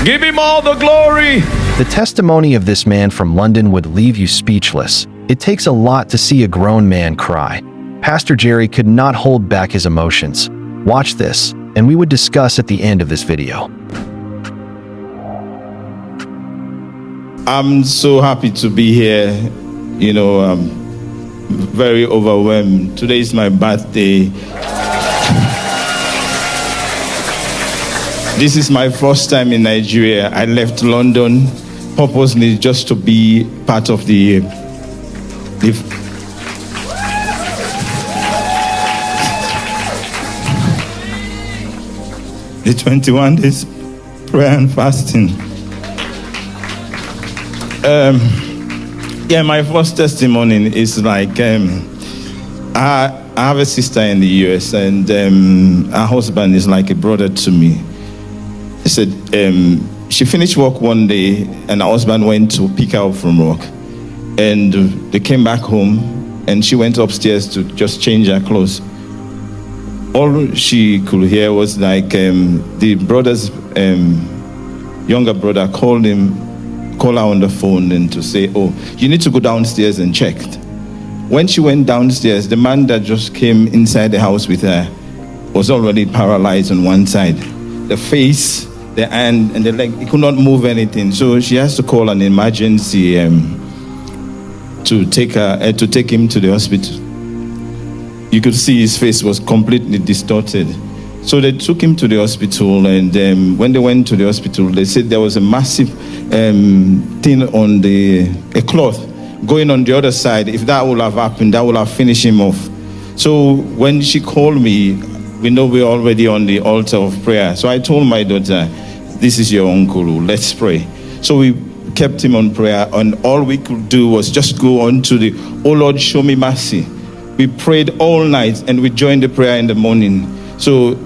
Give him all the glory. The testimony of this man from London would leave you speechless. It takes a lot to see a grown man cry. Pastor Jerry could not hold back his emotions. Watch this, and we would discuss at the end of this video. I'm so happy to be here. You know, I'm very overwhelmed. Today is my birthday. This is my first time in Nigeria. I left London purposely just to be part of the 21 days prayer and fasting. My first testimony is like, I have a sister in the US, and her husband is like a brother to me. He said, she finished work one day, and her husband went to pick her up from work. And they came back home, and she went upstairs to just change her clothes. All she could hear was like the brother's younger brother call her on the phone and to say, oh, you need to go downstairs and check. When she went downstairs, the man that just came inside the house with her was already paralyzed on one side. The face, the hand, and the leg, he could not move anything. So she has to call an emergency to take him to the hospital. You could see his face was completely distorted. So they took him to the hospital, and when they went to the hospital, they said there was a massive thing on a cloth going on the other side. If that would have happened, that would have finished him off. So when she called me, we know we're already on the altar of prayer. So I told my daughter, this is your uncle, let's pray. So we kept him on prayer, and all we could do was just go on to the, oh Lord, show me mercy. We prayed all night, and we joined the prayer in the morning. So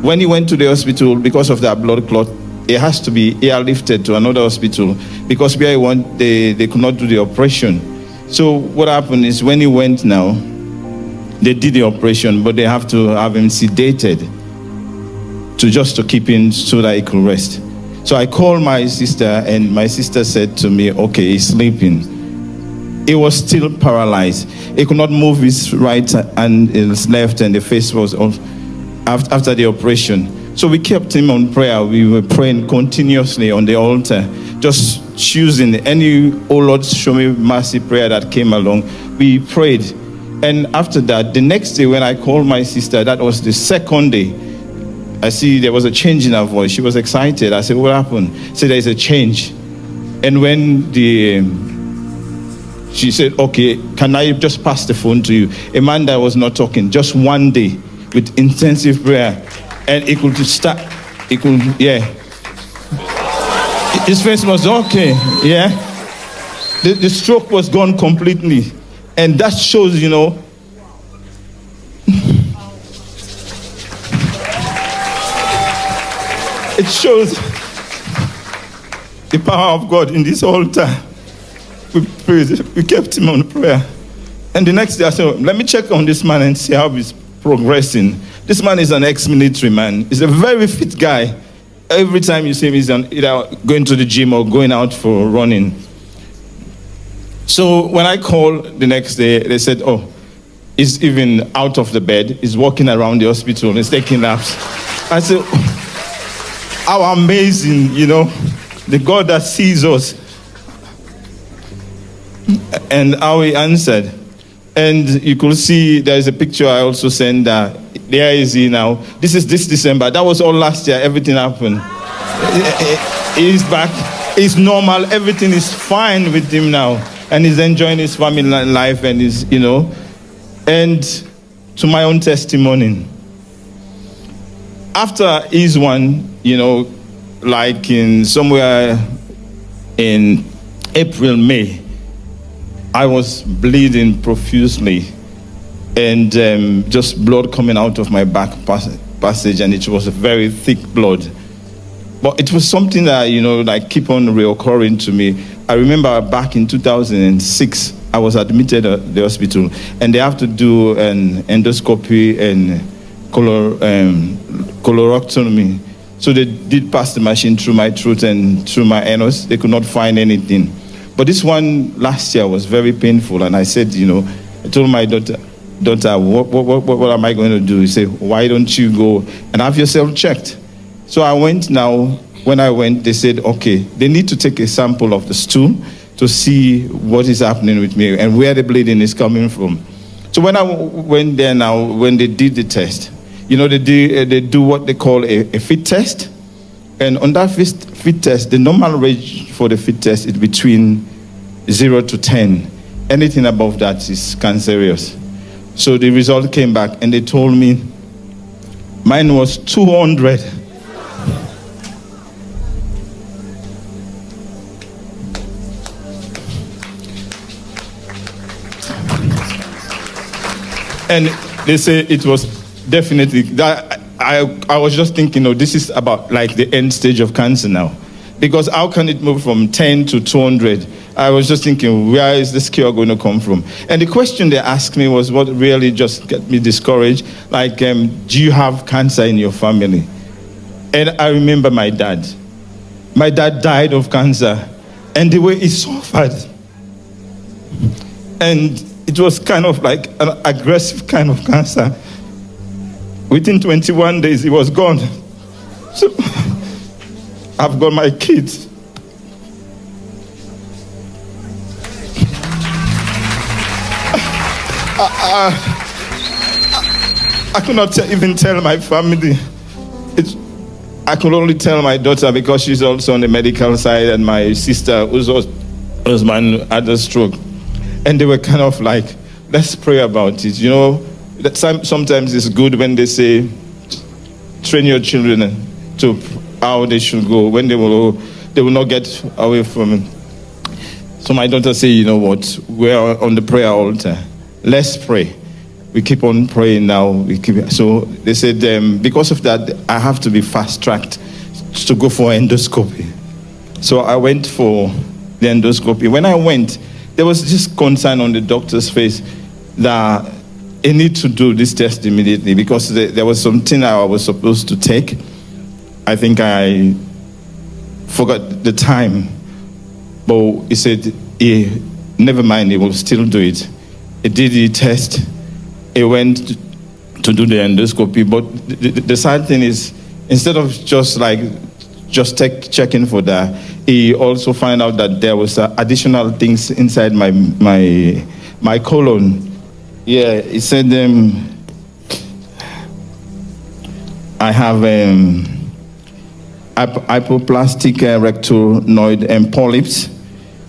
when he went to the hospital, because of that blood clot, it has to be airlifted to another hospital, because where he went, they could not do the operation. So what happened is, when he went now, they did the operation, but they have to have him sedated just to keep him so that he could rest. So I called my sister, and my sister said to me, okay, he's sleeping. He was still paralyzed. He could not move his right and his left, and the face was off after the operation. So we kept him on prayer. We were praying continuously on the altar, just choosing any, oh Lord, show me mercy prayer that came along. We prayed. And after that, the next day when I called my sister, that was the second day, I see there was a change in her voice. She was excited. I said, what happened? She said, there's a change. And when she said, okay, can I just pass the phone to you? A man that was not talking, just one day with intensive prayer. And he could start, his face was okay, The stroke was gone completely. And that shows, it shows the power of God in this altar. We prayed, we kept him on prayer. And the next day I said, let me check on this man and see how he's progressing. This man is an ex-military man. He's a very fit guy. Every time you see him, he's either going to the gym or going out for running. So when I called the next day, they said, oh, he's even out of the bed. He's walking around the hospital. He's taking naps. I said, how amazing, the God that sees us. And how he answered. And you could see there's a picture I also sent that. There is he now. This is this December. That was all last year. Everything happened. He's back. He's normal. Everything is fine with him now. And he's enjoying his family life, and he's, And to my own testimony, after his one, like in somewhere in April, May, I was bleeding profusely, and just blood coming out of my back passage, and it was a very thick blood. But it was something that, keep on reoccurring to me. I remember back in 2006, I was admitted at the hospital, and they have to do an endoscopy and colorectomy. So they did pass the machine through my throat and through my anus. They could not find anything. But this one last year was very painful, and I said, I told my daughter, what am I going to do? He said, why don't you go and have yourself checked? So I went now. When I went, they said, okay, they need to take a sample of the stool to see what is happening with me and where the bleeding is coming from. So when I went there now, when they did the test, they do what they call a fit test. And on that fit test, the normal range for the fit test is between 0 to 10. Anything above that is cancerous. So the result came back, and they told me mine was 200. And they say it was definitely that. I was just thinking, this is about like the end stage of cancer now, because how can it move from 10 to 200? I was just thinking, where is this cure going to come from? And the question they asked me was what really just got me discouraged. Like, do you have cancer in your family? And I remember my dad. My dad died of cancer, and the way he suffered. And it was kind of like an aggressive kind of cancer. Within 21 days, he was gone. So I've got my kids. I could not even tell my family. I could only tell my daughter, because she's also on the medical side, and my sister, whose husband had a stroke. And they were kind of like, let's pray about it. That sometimes it's good when they say, train your children to how they should go, when they will not get away from it. So my daughter said, you know what, we're on the prayer altar. Let's pray. We keep on praying now. So they said, because of that, I have to be fast-tracked to go for endoscopy. So I went for the endoscopy. When I went, there was this concern on the doctor's face that I need to do this test immediately, because there was something I was supposed to take. I think I forgot the time. But he said, never mind, he will still do it. He did the test. He went to do the endoscopy. But the sad thing is, instead of just checking for that, he also found out that there was additional things inside my colon. Yeah, he said I have hypoplastic rectal and polyps.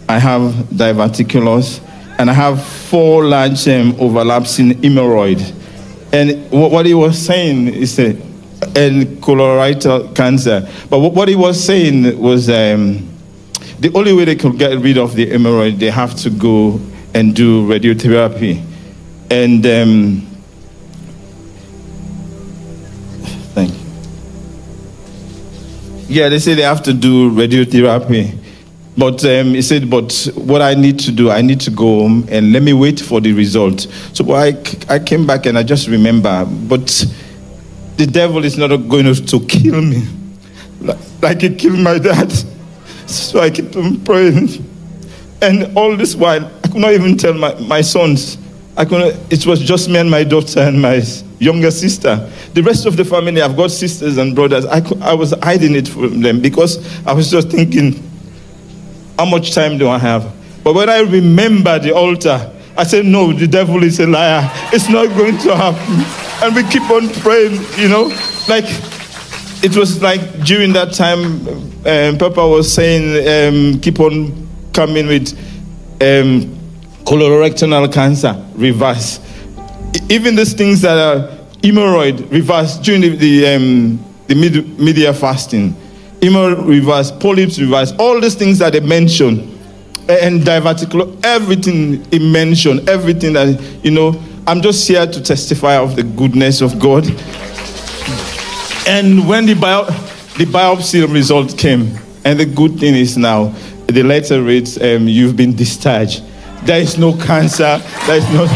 I have diverticulous, and I have 4 large overlapping hemorrhoid. And what he was saying is and colorectal cancer. But what he was saying was the only way they could get rid of the hemorrhoid, they have to go and do radiotherapy. And thank you. Yeah, they say they have to do radiotherapy. But he said, but what I need to do, I need to go home and let me wait for the result. So I came back, and I just remember, but the devil is not going to kill me like he killed my dad. So I kept on praying. And all this while, I could not even tell my sons. It was just me and my daughter and my younger sister. The rest of the family, I've got sisters and brothers. I was hiding it from them, because I was just thinking, how much time do I have? But when I remember the altar, I said, no, the devil is a liar. It's not going to happen. And we keep on praying, Like, it was like during that time, Papa was saying, keep on coming with colorectal cancer, reverse. Even these things that are hemorrhoid, reverse during the media fasting. Hemorrhoid, reverse, polyps, reverse, all these things that they mentioned, and diverticular, everything he mentioned, everything that, I'm just here to testify of the goodness of God. And when the biopsy result came, and the good thing is now, the letter reads, you've been discharged. There is no cancer. There is no.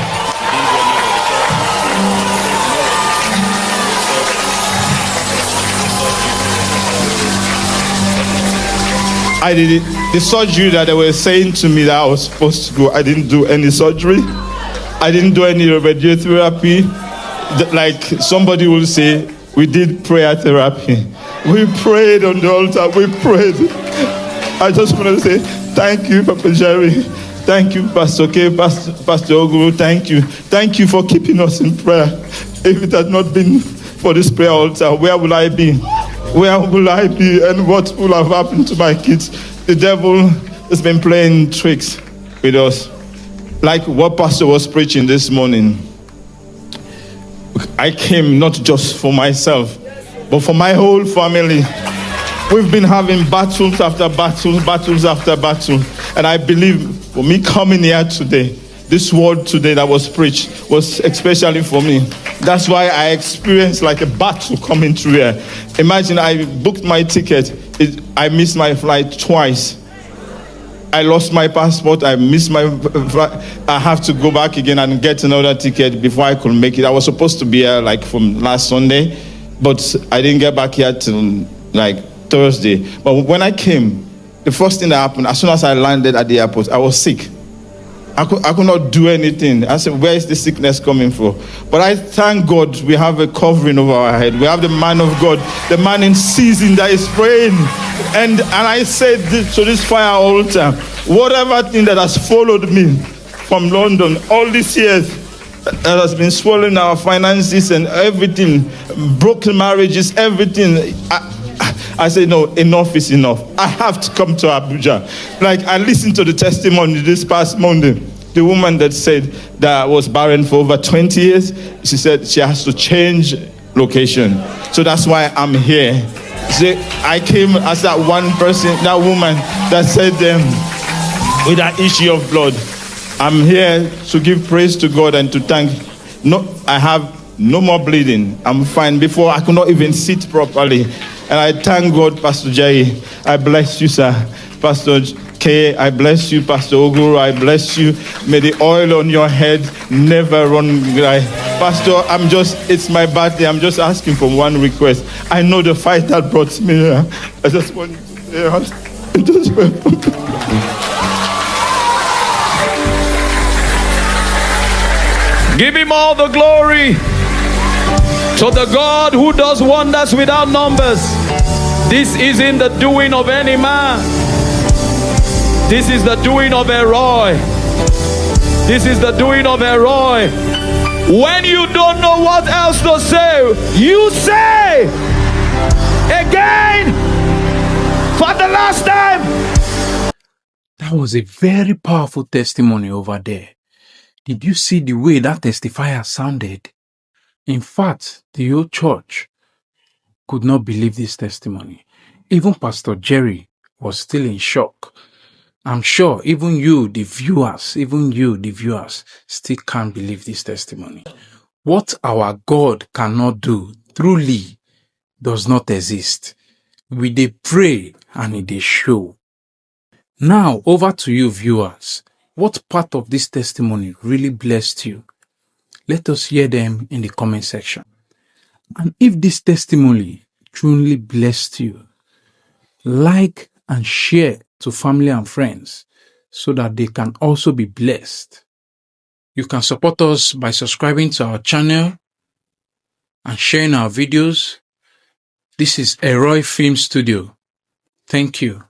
I did it. The surgery that they were saying to me that I was supposed to go, I didn't do any surgery. I didn't do any radiotherapy. Like somebody will say, we did prayer therapy. We prayed on the altar. We prayed. I just want to say thank you, Papa Jerry. Thank you, Pastor K, Pastor Oguru. Thank you. Thank you for keeping us in prayer. If it had not been for this prayer altar, where will I be? Where will I be? And what will have happened to my kids? The devil has been playing tricks with us. Like what Pastor was preaching this morning. I came not just for myself, but for my whole family. We've been having battles after battles, battles after battles. And I believe for me coming here today, this word today that was preached was especially for me. That's why I experienced like a battle coming through here. Imagine I booked my ticket. I missed my flight twice. I lost my passport. I missed my flight. I have to go back again and get another ticket before I could make it. I was supposed to be here like from last Sunday, but I didn't get back here till like Thursday. But when I came, the first thing that happened, as soon as I landed at the airport, I was sick. I could not do anything. I said, where is the sickness coming from? But I thank God we have a covering over our head. We have the man of God, the man in season that is praying. And I said this, to this fire altar, whatever thing that has followed me from London all these years, that has been swallowing our finances and everything, broken marriages, everything. I said, no, enough is enough. I have to come to Abuja. Like, I listened to the testimony this past Monday. The woman that said that was barren for over 20 years, she said she has to change location. So that's why I'm here. See, I came as that one person, that woman that said with that issue of blood. I'm here to give praise to God and to thank. No, I have no more bleeding. I'm fine. Before, I could not even sit properly. And I thank God, Pastor Jai. I bless you, sir. Pastor K, I bless you. Pastor Oguru, I bless you. May the oil on your head never run dry. Pastor, it's my birthday. I'm just asking for one request. I know the fight that brought me here. I just want you to pray out. Just pray for me. Give him all the glory. To the God who does wonders without numbers. This isn't the doing of any man. This is the doing of EL-ROI. This is the doing of EL-ROI. When you don't know what else to say, you say again for the last time. That was a very powerful testimony over there. Did you see the way that testifier sounded? In fact, the whole church could not believe this testimony. Even Pastor Jerry was still in shock. I'm sure even you, the viewers, still can't believe this testimony. What our God cannot do truly does not exist. We dey pray and it dey show. Now, over to you, viewers. What part of this testimony really blessed you? Let us hear them in the comment section. And if this testimony truly blessed you, like and share to family and friends so that they can also be blessed. You can support us by subscribing to our channel and sharing our videos. This is EL-ROI Film Studio. Thank you.